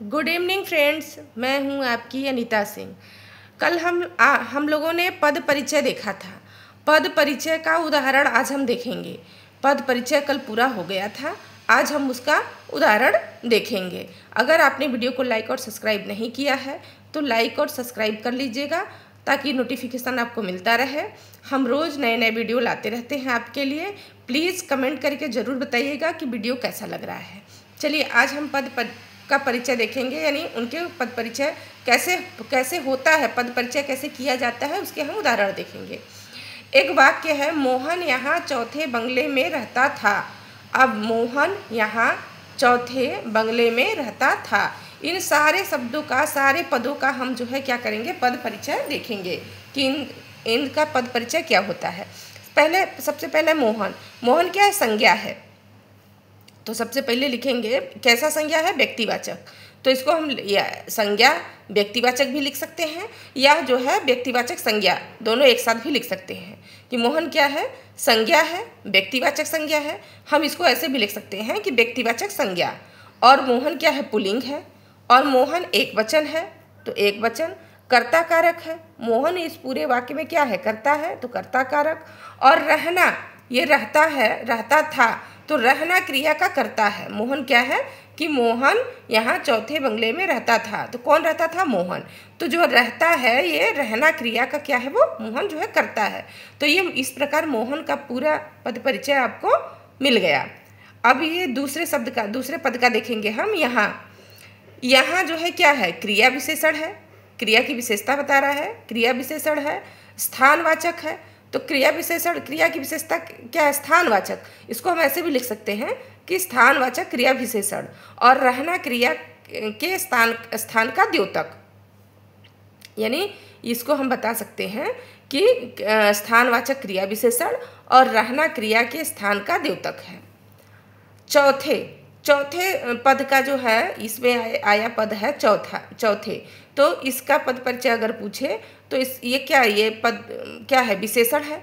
Good evening friends, मैं हूं आपकी अनीता सिंह। कल हम लोगों ने पद परिचय देखा था। पद परिचय का उदाहरण आज हम देखेंगे। पद परिचय कल पूरा हो गया था, आज हम उसका उदाहरण देखेंगे। अगर आपने वीडियो को लाइक और सब्सक्राइब नहीं किया है तो लाइक और सब्सक्राइब कर लीजिएगा ताकि नोटिफिकेशन आपको मिलता रहे। हम रोज़ नए नए वीडियो लाते रहते हैं आपके लिए। प्लीज़ कमेंट करके ज़रूर बताइएगा कि वीडियो कैसा लग रहा है। चलिए आज हम पद का परिचय देखेंगे, यानी उनके पद परिचय कैसे होता है, पद परिचय कैसे किया जाता है, उसके हम उदाहरण देखेंगे। एक वाक्य है, मोहन यहाँ चौथे बंगले में रहता था। अब मोहन यहाँ चौथे बंगले में रहता था। इन सारे शब्दों का, सारे पदों का हम जो है क्या करेंगे, पद परिचय देखेंगे कि इनका पद परिचय क्या होता है। सबसे पहले मोहन क्या है, संज्ञा है। तो सबसे पहले लिखेंगे कैसा संज्ञा है, व्यक्तिवाचक। तो इसको हम संज्ञा व्यक्तिवाचक भी लिख सकते हैं या जो है व्यक्तिवाचक संज्ञा, दोनों एक साथ भी लिख सकते हैं कि मोहन क्या है, संज्ञा है, व्यक्तिवाचक संज्ञा है। हम इसको ऐसे भी लिख सकते हैं कि व्यक्तिवाचक संज्ञा। और मोहन क्या है, पुल्लिंग है। और मोहन एक वचन है, तो एक वचन। कर्ता कारक है, मोहन इस पूरे वाक्य में क्या है, कर्ता है, तो कर्ता कारक। और रहना, ये रहता है, रहता था, तो रहना क्रिया का कर्ता है। मोहन क्या है कि मोहन यहाँ चौथे बंगले में रहता था। तो कौन रहता था, मोहन। तो जो रहता है, ये रहना क्रिया का क्या है, वो मोहन जो है करता है। तो ये इस प्रकार मोहन का पूरा पद परिचय आपको मिल गया। अब ये दूसरे पद का देखेंगे हम। यहाँ जो है क्या है, क्रिया विशेषण है, क्रिया की विशेषता बता रहा है, क्रिया विशेषण है, स्थानवाचक है। तो क्रिया विशेषण, क्रिया की विशेषता क्या है, स्थानवाचक। इसको हम ऐसे भी लिख सकते हैं कि स्थानवाचक क्रिया विशेषण। और रहना क्रिया के स्थान का द्योतक, यानी इसको हम बता सकते हैं कि स्थानवाचक क्रिया विशेषण और रहना क्रिया के स्थान का द्योतक है। चौथे पद का जो है, इसमें आया पद है चौथे। तो इसका पद परिचय अगर पूछे तो ये पद क्या है, विशेषण है।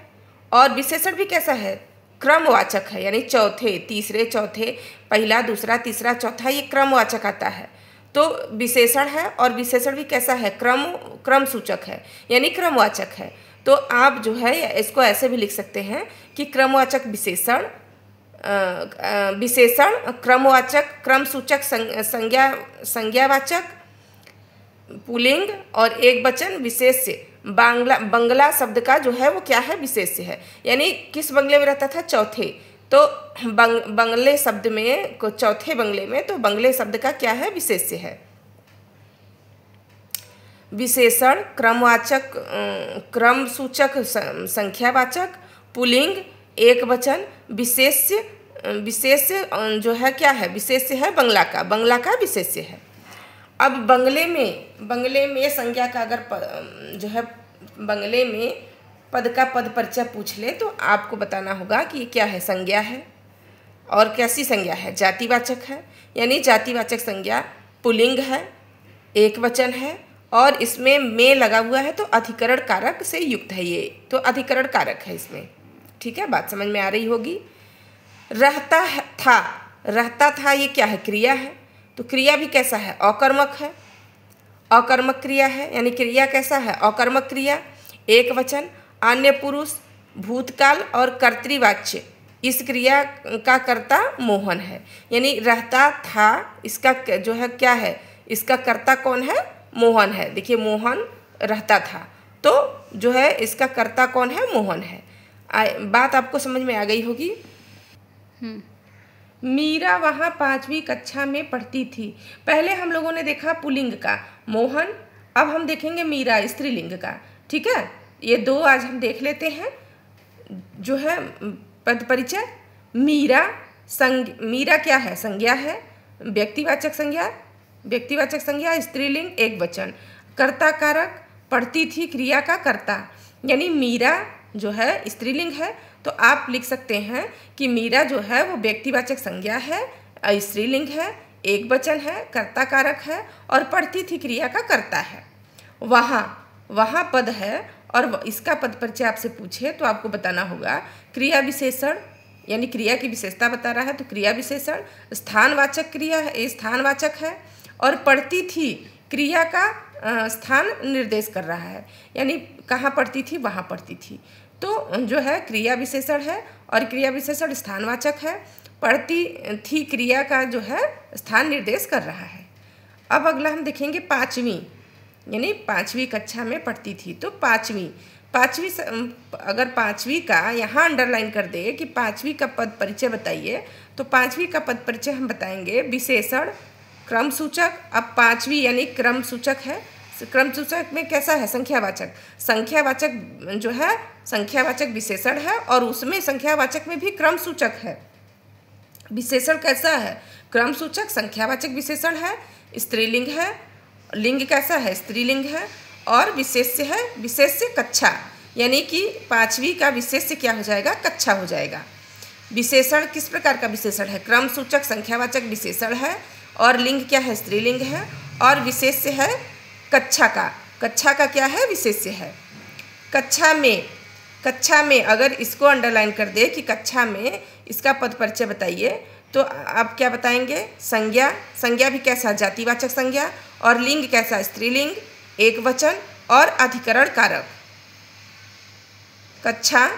और विशेषण भी कैसा है, क्रमवाचक है, यानी चौथे, तीसरे, चौथे, पहला, दूसरा, तीसरा, चौथा, ये क्रमवाचक आता है। तो विशेषण है और विशेषण भी कैसा है, क्रम सूचक है, यानी क्रमवाचक है। तो आप जो है इसको ऐसे भी लिख सकते हैं कि क्रमवाचक विशेषण, क्रमवाचक, क्रम सूचक संज्ञावाचक, पुल्लिंग और एक वचन विशेष्य। बंगला शब्द का जो है वो क्या है, विशेष्य है। यानी किस बंगले में रहता था, चौथे। तो बंगले शब्द में, चौथे बंगले में, तो बंगले शब्द का क्या है, विशेष्य है। विशेषण, क्रमवाचक, क्रम सूचक संख्यावाचक, पुल्लिंग, एक वचन, विशेष्य जो है क्या है, विशेष्य है बंगला का विशेष्य है। अब बंगले में संज्ञा का अगर जो है बंगले में पद का पद परिचय पूछ ले तो आपको बताना होगा कि ये क्या है, संज्ञा है। और कैसी संज्ञा है, जातिवाचक है, यानी जातिवाचक संज्ञा, पुल्लिंग है, एक वचन है और इसमें में लगा हुआ है, तो अधिकरण कारक से युक्त है ये, तो अधिकरण कारक है इसमें। ठीक है, बात समझ में आ रही होगी। रहता था, ये क्या है, क्रिया है। तो क्रिया भी कैसा है, अकर्मक है, अकर्मक क्रिया है, यानी क्रिया कैसा है, अकर्मक क्रिया, एक वचन, अन्य पुरुष, भूतकाल और कर्तृवाच्य। इस क्रिया का कर्ता मोहन है, यानी रहता था, इसका जो है क्या है, इसका कर्ता कौन है, मोहन है। देखिए, मोहन रहता था, तो जो है इसका कर्ता कौन है, मोहन है। बात आपको समझ में आ गई होगी। मीरा वहाँ 5वीं कक्षा में पढ़ती थी। पहले हम लोगों ने देखा पुल्लिंग का मोहन, अब हम देखेंगे मीरा स्त्रीलिंग का। ठीक है, ये दो आज हम देख लेते हैं जो है पद परिचय। मीरा क्या है, संज्ञा है, व्यक्तिवाचक संज्ञा, स्त्रीलिंग, एक वचन, कर्ता कारक, पढ़ती थी क्रिया का कर्ता, यानी मीरा जो है स्त्रीलिंग है। तो आप लिख सकते हैं कि मीरा जो है वो व्यक्तिवाचक संज्ञा है, स्त्रीलिंग है, एक वचन है, कर्ता कारक है और पढ़ती थी क्रिया का कर्ता है। वहाँ पद है और इसका पद परिचय आपसे पूछे तो आपको बताना होगा क्रिया विशेषण, यानी क्रिया की विशेषता बता रहा है, तो क्रिया विशेषण स्थानवाचक क्रिया है, स्थानवाचक है। और पढ़ती थी क्रिया का स्थान निर्देश कर रहा है, यानी कहाँ पढ़ती थी, वहाँ पढ़ती थी। तो जो है क्रिया विशेषण है और क्रिया विशेषण स्थानवाचक है। पढ़ती थी क्रिया का जो है स्थान निर्देश कर रहा है। अब अगला हम देखेंगे पाँचवीं, यानी 5वीं कक्षा में पढ़ती थी। तो पाँचवीं अगर 5वीं का यहाँ अंडरलाइन कर दे कि 5वीं का पद परिचय बताइए, तो 5वीं का पद परिचय हम बताएंगे विशेषण क्रम सूचक। अब 5वीं यानी क्रम सूचक है। क्रम सूचक में कैसा है, संख्यावाचक। संख्यावाचक जो है संख्यावाचक विशेषण है और उसमें संख्यावाचक में भी क्रम सूचक है। विशेषण कैसा है, क्रम सूचक संख्यावाचक विशेषण है, स्त्रीलिंग है। लिंग कैसा है, स्त्रीलिंग है। और विशेष्य है, विशेष्य कक्षा, यानी कि 5वीं का विशेष्य क्या हो जाएगा, कक्षा हो जाएगा। विशेषण किस प्रकार का विशेषण है, क्रम सूचक संख्यावाचक विशेषण है और लिंग क्या है, स्त्रीलिंग है। और विशेष्य है कक्षा का क्या है, विशेष्य है। कक्षा में अगर इसको अंडरलाइन कर दे कि कक्षा में इसका पद परिचय बताइए, तो आप क्या बताएंगे, संज्ञा भी कैसा, जातिवाचक संज्ञा। और लिंग कैसा, स्त्रीलिंग, एक वचन और अधिकरण कारक। कक्षा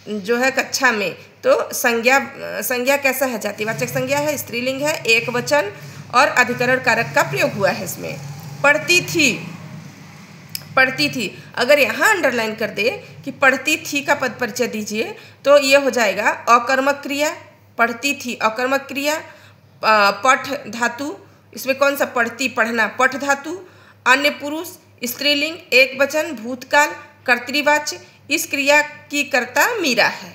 जो है कक्षा में तो संज्ञा कैसा है, जातिवाचक संज्ञा है, स्त्रीलिंग है, एक वचन और अधिकरण कारक का प्रयोग हुआ है इसमें। पढ़ती थी अगर यहाँ अंडरलाइन कर दे कि पढ़ती थी का पद परिचय दीजिए, तो ये हो जाएगा अकर्मक क्रिया। पढ़ती थी अकर्मक क्रिया। पठ धातु, इसमें कौन सा, पढ़ती, पढ़ना, पठ धातु। अन्य पुरुष, स्त्रीलिंग, एक वचन, भूतकाल, कर्तृवाच्य। इस क्रिया की कर्ता मीरा है,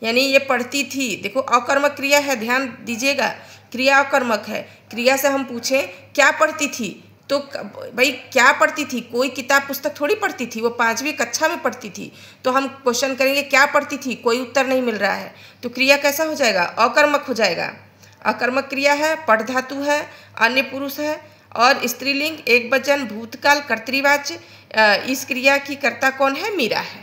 यानी ये पढ़ती थी। देखो अकर्मक क्रिया है, ध्यान दीजिएगा, क्रिया अकर्मक है। क्रिया से हम पूछें क्या पढ़ती थी, तो भाई क्या पढ़ती थी, कोई किताब पुस्तक थोड़ी पढ़ती थी, वो 5वीं कक्षा में पढ़ती थी। तो हम क्वेश्चन करेंगे क्या पढ़ती थी, कोई उत्तर नहीं मिल रहा है, तो क्रिया कैसा हो जाएगा, अकर्मक हो जाएगा। अकर्मक क्रिया है, पठ धातु है, अन्य पुरुष है और स्त्रीलिंग, एक वचन, भूतकाल, कर्तृवाच्य। इस क्रिया की कर्ता कौन है, मीरा है।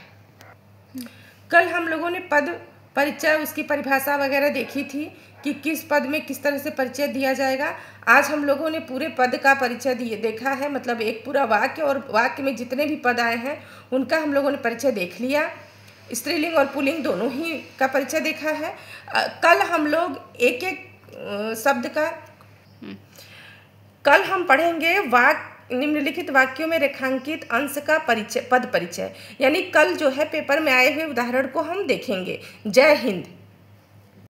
कल हम लोगों ने पद परिचय, उसकी परिभाषा वगैरह देखी थी कि किस पद में किस तरह से परिचय दिया जाएगा। आज हम लोगों ने पूरे पद का परिचय देखा है, मतलब एक पूरा वाक्य और वाक्य में जितने भी पद आए हैं उनका हम लोगों ने परिचय देख लिया। स्त्रीलिंग और पुल्लिंग दोनों ही का परिचय देखा है। कल हम लोग एक एक शब्द का, कल हम पढ़ेंगे निम्नलिखित वाक्यों में रेखांकित अंश का परिचय, पद परिचय। यानी कल जो है पेपर में आए हुए उदाहरण को हम देखेंगे। जय हिंद।